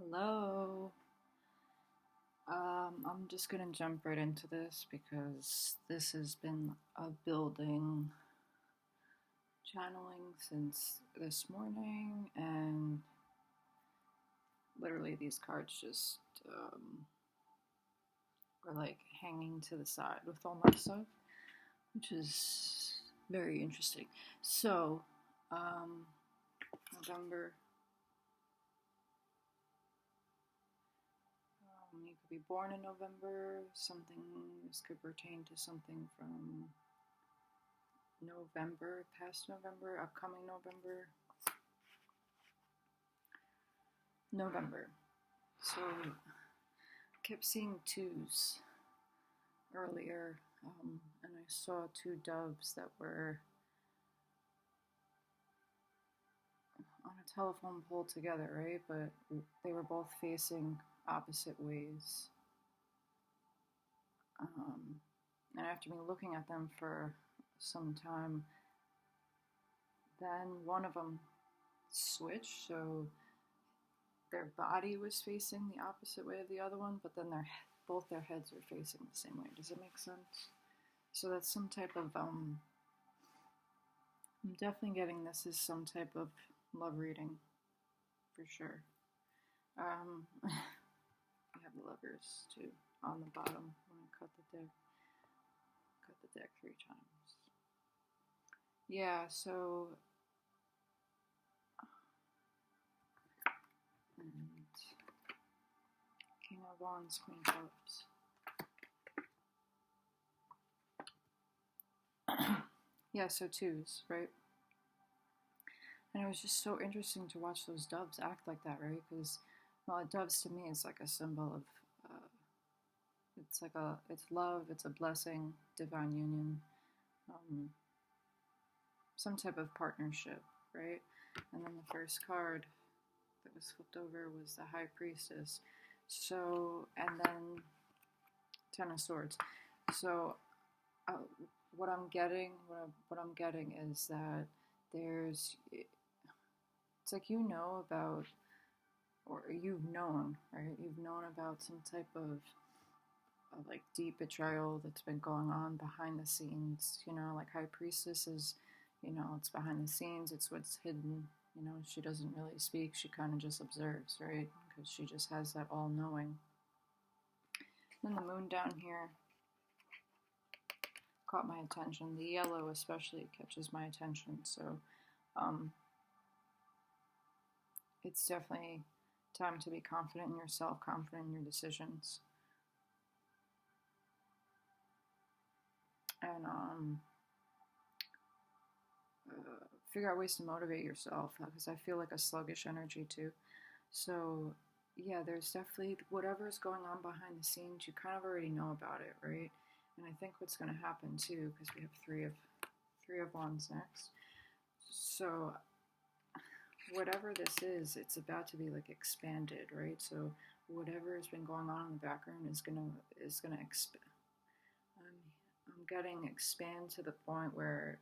Hello. I'm just gonna jump right into this because this has been a building channeling since this morning, and literally these cards just were like hanging to the side with all my stuff, which is very interesting. So, November. You could be born in November. This could pertain to something from November, past November, upcoming November. November. So I kept seeing twos earlier, and I saw two doves that were on a telephone pole together, right? But they were both facing opposite ways. And after me looking at them for some time, then one of them switched, so their body was facing the opposite way of the other one, but then both their heads were facing the same way. Does it make sense? So that's some type of I'm definitely getting this as some type of love reading, for sure. I have the lovers too on the bottom when I cut the deck. Cut the deck 3 times. Yeah, so and King of Wands, Queen of Cups. Yeah, so twos, right? And it was just so interesting to watch those doves act like that, right? Because, well, doves to me is like a symbol of, it's love, it's a blessing, divine union, some type of partnership, right? And then the first card that was flipped over was the High Priestess. So, and then Ten of Swords. So, what I'm getting is that it's like about, or you've known, right? You've known about some type of like deep betrayal that's been going on behind the scenes. Like High Priestess is, it's behind the scenes. It's what's hidden. She doesn't really speak. She kind of just observes, right? Because she just has that all-knowing. Then the moon down here caught my attention. The yellow especially catches my attention. So it's definitely time to be confident in yourself, confident in your decisions. And figure out ways to motivate yourself, because I feel like a sluggish energy too. So yeah, there's definitely whatever's going on behind the scenes, you kind of already know about it, right? And I think what's going to happen too, because we have three of wands next. So whatever this is, it's about to be like expanded, right? So whatever has been going on in the background is gonna expand. I'm getting expand to the point where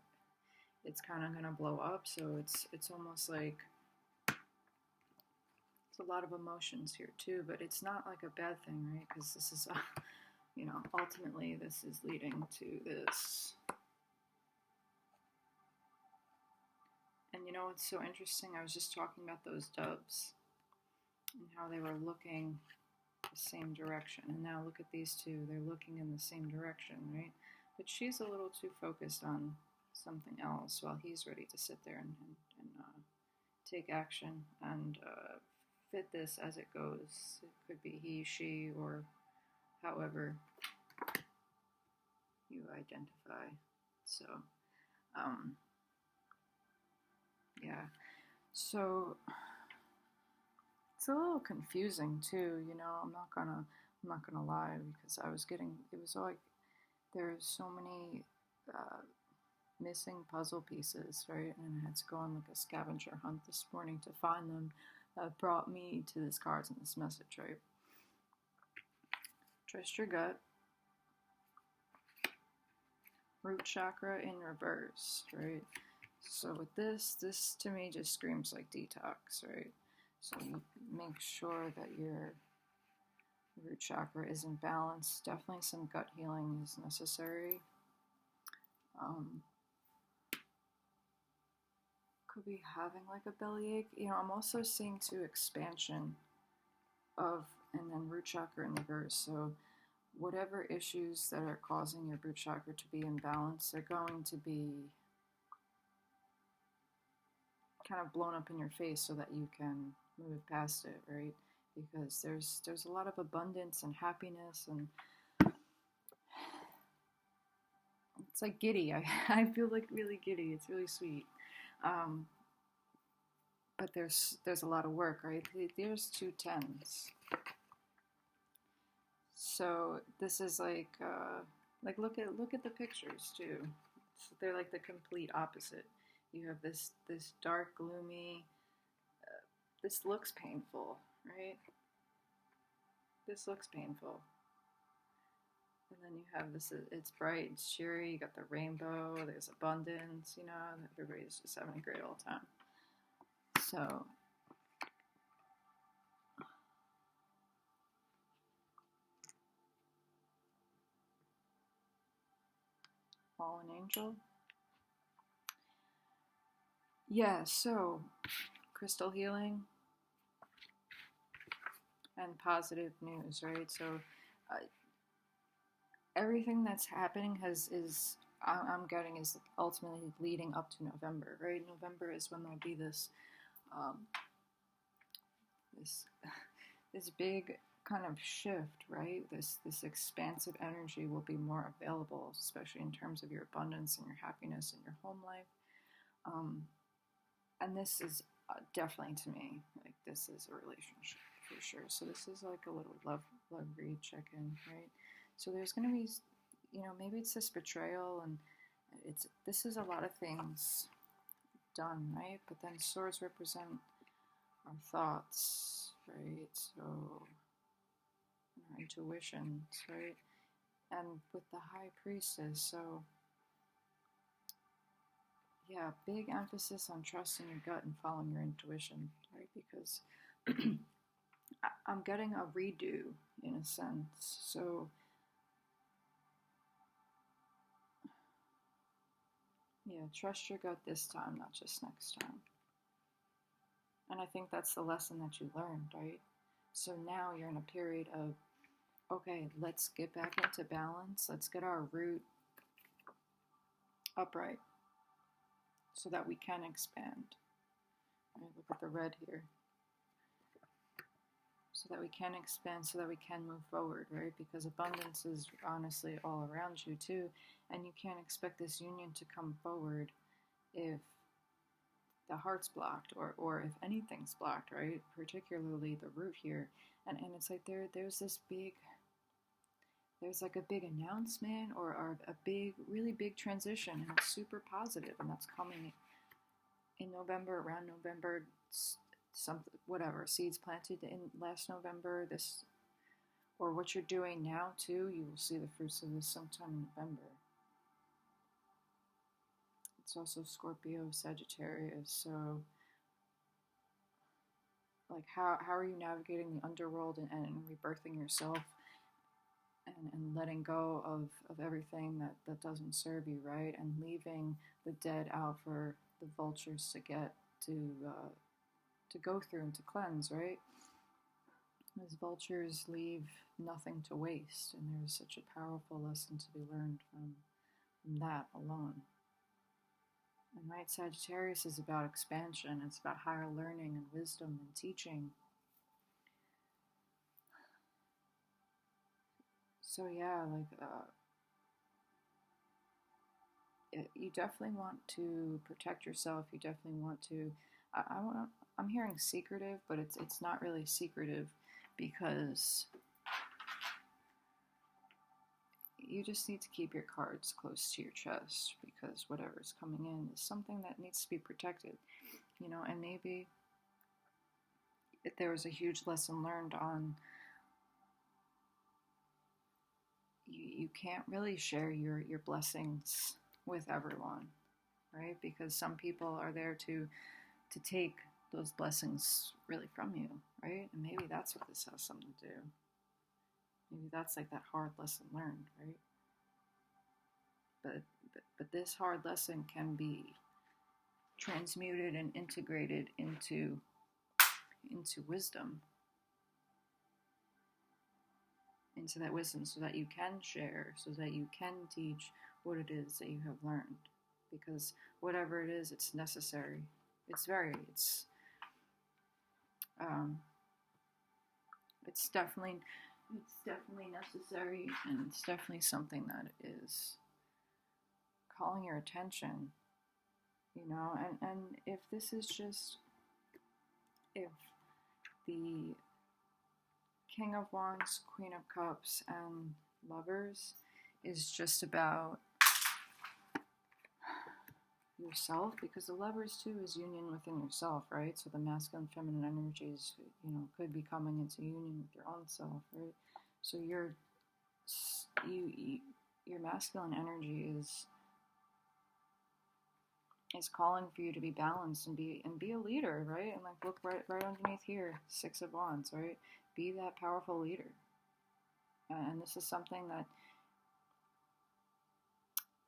it's kind of gonna blow up. So it's almost like it's a lot of emotions here too, but it's not like a bad thing, right? Because this is, ultimately this is leading to this. And what's so interesting? I was just talking about those doves and how they were looking the same direction. And now look at these two. They're looking in the same direction, right? But she's a little too focused on something else while he's ready to sit there and take action and fit this as it goes. It could be he, she, or however you identify. So, yeah. So it's a little confusing too. I'm not gonna lie, because it was like there's so many missing puzzle pieces, right? And I had to go on like a scavenger hunt this morning to find them. That brought me to this cards and this message, right? Trust your gut. Root chakra in reverse, right? So with this to me just screams like detox, right? So you make sure that your root chakra is in balance. Definitely some gut healing is necessary. Could be having like a bellyache. I'm also seeing too expansion of, and then root chakra in reverse. So whatever issues that are causing your root chakra to be imbalanced, they're going to be kind of blown up in your face so that you can move past it, right? Because there's a lot of abundance and happiness, and it's like giddy. I feel like really giddy. It's really sweet. But there's a lot of work, right? There's 2 10s. So this is like look at the pictures too. They're like the complete opposite. You have this dark, gloomy. This looks painful, right? This looks painful. And then you have this. It's bright, it's cheery. You got the rainbow. There's abundance. Everybody's just having a great old time. So. Fallen angel. Yeah, so crystal healing and positive news, right? So everything that's happening I'm getting is ultimately leading up to November, right? November is when there'll be this this big kind of shift, right? This expansive energy will be more available, especially in terms of your abundance and your happiness and your home life. And this is definitely, to me, like, this is a relationship for sure. So this is like a little love read check-in, right? So there's going to be, maybe it's this betrayal, and this is a lot of things done, right? But then swords represent our thoughts, right? So our intuitions, right? And with the high priestess, so yeah, big emphasis on trusting your gut and following your intuition, right? Because I'm getting a redo in a sense. So yeah, trust your gut this time, not just next time. And I think that's the lesson that you learned, right? So now you're in a period of, okay, let's get back into balance. Let's get our root upright so that we can expand. Right, look at the red here. So that we can expand, so that we can move forward, right? Because abundance is honestly all around you too, and you can't expect this union to come forward if the heart's blocked, or if anything's blocked, right? Particularly the root here, and it's like there's this big, there's like a big announcement or a big, really big transition, and it's super positive, and that's coming in November, around November. Something, whatever, seeds planted in last November, this, or what you're doing now too, you will see the fruits of this sometime in November. It's also Scorpio, Sagittarius, so like how are you navigating the underworld and rebirthing yourself and letting go of everything that doesn't serve you, right? And leaving the dead out for the vultures to get to go through and to cleanse, right? As vultures leave nothing to waste, and there's such a powerful lesson to be learned from that alone. And right, Sagittarius is about expansion. It's about higher learning and wisdom and teaching. So yeah, like you definitely want to protect yourself. You definitely want to. I'm hearing secretive, but it's not really secretive, because you just need to keep your cards close to your chest, because whatever's coming in is something that needs to be protected, and maybe if there was a huge lesson learned on you can't really share your blessings with everyone, right? Because some people are there to take those blessings really from you, right? And maybe that's what this has something to do. Maybe that's like that hard lesson learned, right? But this hard lesson can be transmuted and integrated into wisdom, into that wisdom, so that you can share, so that you can teach what it is that you have learned. Because whatever it is, it's necessary. Um, it's definitely necessary, and it's definitely something that is calling your attention, you know. And if this is just, if the King of Wands, Queen of Cups, and Lovers is just about yourself, because the Lovers too is union within yourself, right? So the masculine, feminine energies, you know, could be coming into union with your own self, right? So your masculine energy is calling for you to be balanced and be a leader, right? And like, look right underneath here, Six of Wands, right? Be that powerful leader. And this is something that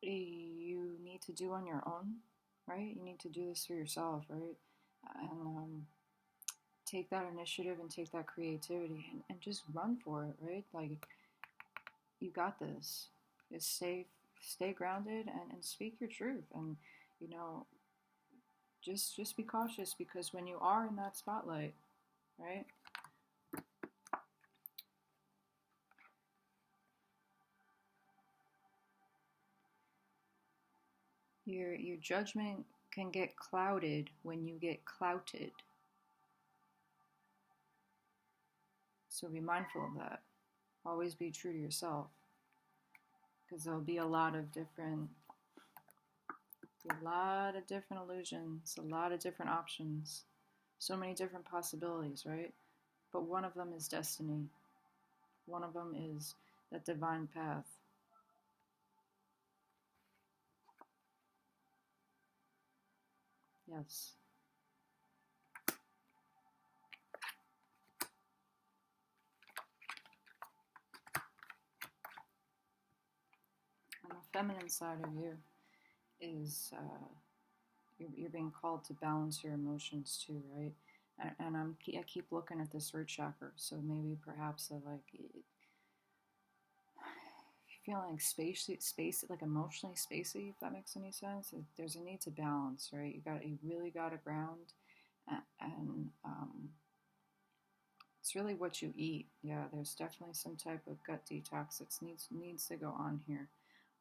you need to do on your own, right? You need to do this for yourself, right? And take that initiative and take that creativity and just run for it, right? Like, you got this. Just stay grounded and speak your truth. And, you know, just be cautious, because when you are in that spotlight, right? Your judgment can get clouded when you get clouted. So be mindful of that. Always be true to yourself, because there'll be a lot of different illusions, a lot of different options, so many different possibilities, right? But one of them is destiny. One of them is that divine path. Yes. And the feminine side of you is you're being called to balance your emotions too, right? And I keep looking at this root chakra, so maybe perhaps like feeling like space, like emotionally spacey, if that makes any sense. There's a need to balance, right? You really got to ground, and it's really what you eat. Yeah, there's definitely some type of gut detox that needs to go on here.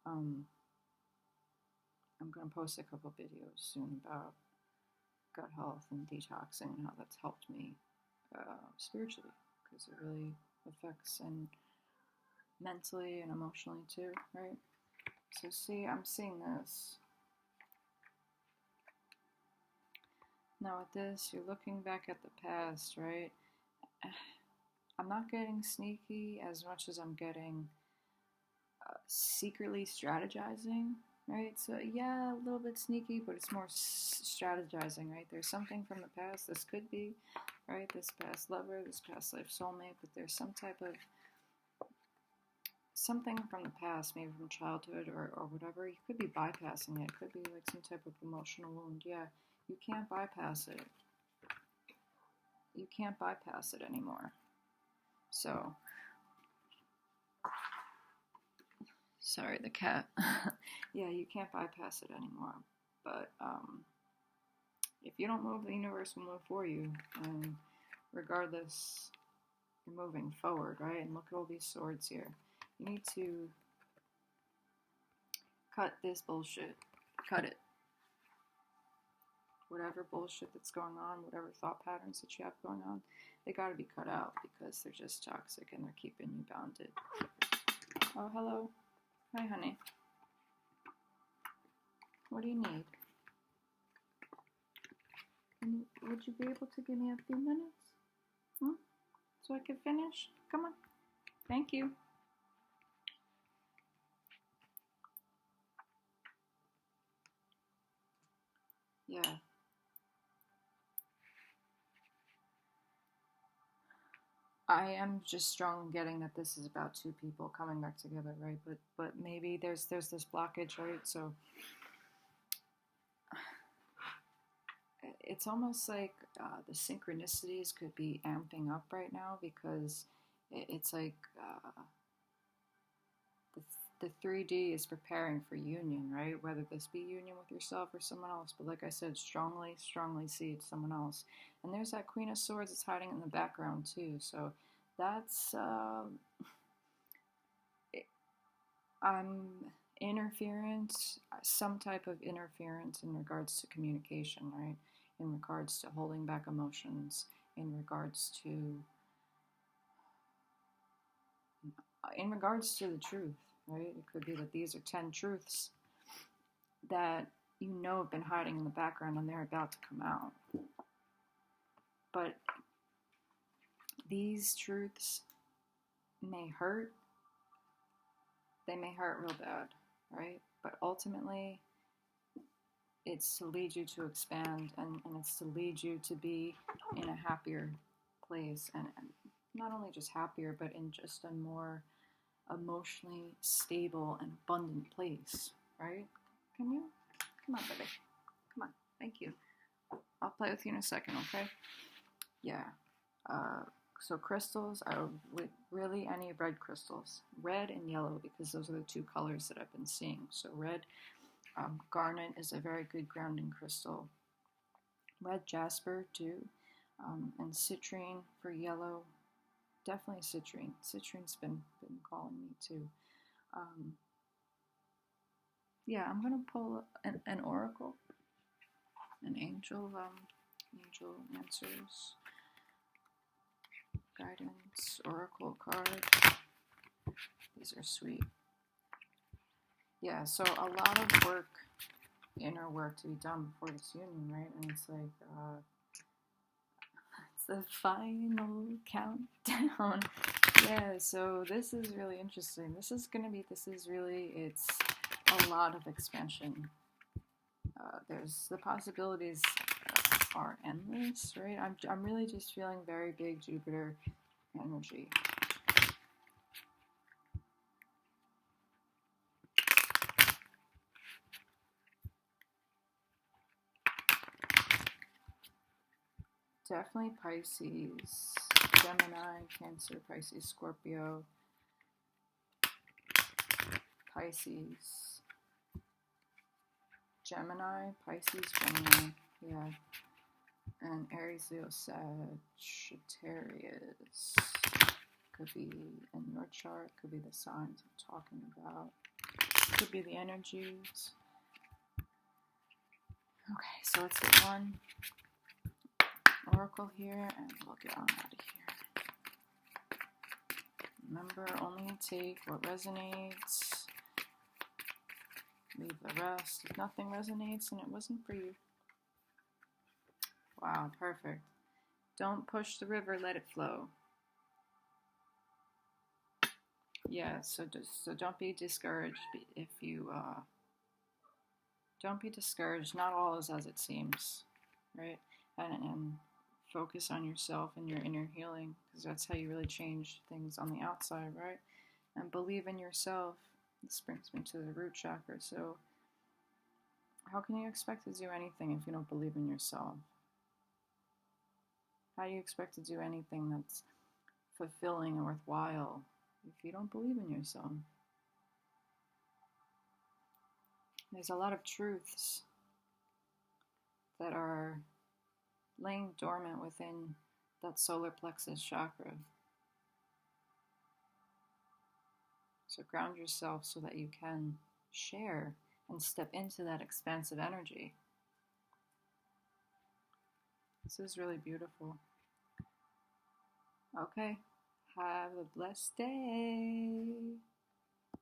I'm gonna post a couple videos soon about gut health and detoxing and how that's helped me spiritually, because it really affects and mentally and emotionally too, right? So see, I'm seeing this. Now with this, you're looking back at the past, right? I'm not getting sneaky as much as I'm getting secretly strategizing, right? So yeah, a little bit sneaky, but it's more strategizing, right? There's something from the past. This could be, right? This past lover, this past life soulmate, but there's some type of something from the past, maybe from childhood or whatever. You could be bypassing it. It could be like some type of emotional wound. Yeah, you can't bypass it. You can't bypass it anymore. So, sorry, the cat. Yeah, you can't bypass it anymore. But if you don't move, the universe will move for you. And regardless, you're moving forward, right? And look at all these swords here. You need to cut this bullshit. Cut it. Whatever bullshit that's going on, whatever thought patterns that you have going on, they gotta be cut out, because they're just toxic and they're keeping you bounded. Oh, hello. Hi, honey. What do you need? Would you be able to give me a few minutes? So I can finish? Come on. Thank you. Yeah. I am just strongly getting that this is about two people coming back together, right? But maybe there's this blockage, right? So it's almost like the synchronicities could be amping up right now because it's like the 3D is preparing for union, right? Whether this be union with yourself or someone else. But like I said, strongly see it's someone else. And there's that Queen of Swords that's hiding in the background too. So that's interference, some type of interference in regards to communication, right? In regards to holding back emotions, in regards to the truth, right? It could be that these are 10 truths that you know have been hiding in the background and they're about to come out. But these truths may hurt. They may hurt real bad, right? But ultimately, it's to lead you to expand, and it's to lead you to be in a happier place, and not only just happier, but in just a more emotionally stable and abundant place, right? Can you? Come on, baby. Come on. Thank you. I'll play with you in a second, okay? Yeah. So crystals, I would really any red crystals. Red and yellow, because those are the two colors that I've been seeing. So red, garnet is a very good grounding crystal. Red jasper too, and citrine for yellow. Definitely citrine. Citrine's been calling me too. Yeah, I'm gonna pull an oracle, an angel answers, guidance, oracle card. These are sweet. Yeah, so a lot of work, inner work to be done before this union, right? And it's like, it's the final countdown. Yeah, so this is really interesting. It's a lot of expansion. There's the possibilities are endless, right? I'm really just feeling very big Jupiter energy. Definitely Pisces, Gemini, Cancer, Pisces, Scorpio, Pisces, Gemini, Pisces, Gemini, yeah, and Aries, Leo, Sagittarius. Could be in your chart, could be the signs I'm talking about, could be the energies. Okay, so let's get one oracle here, and we'll get on out of here. Remember, only take what resonates. Leave the rest. If nothing resonates, then it wasn't for you. Wow, perfect. Don't push the river, let it flow. Yeah, so don't be discouraged if you don't be discouraged. Not all is as it seems, right? And focus on yourself and your inner healing, because that's how you really change things on the outside, right? And believe in yourself. This brings me to the root chakra. So how can you expect to do anything if you don't believe in yourself? How do you expect to do anything that's fulfilling and worthwhile if you don't believe in yourself? There's a lot of truths that are laying dormant within that solar plexus chakra. So ground yourself so that you can share and step into that expansive energy. This is really beautiful. Okay, have a blessed day.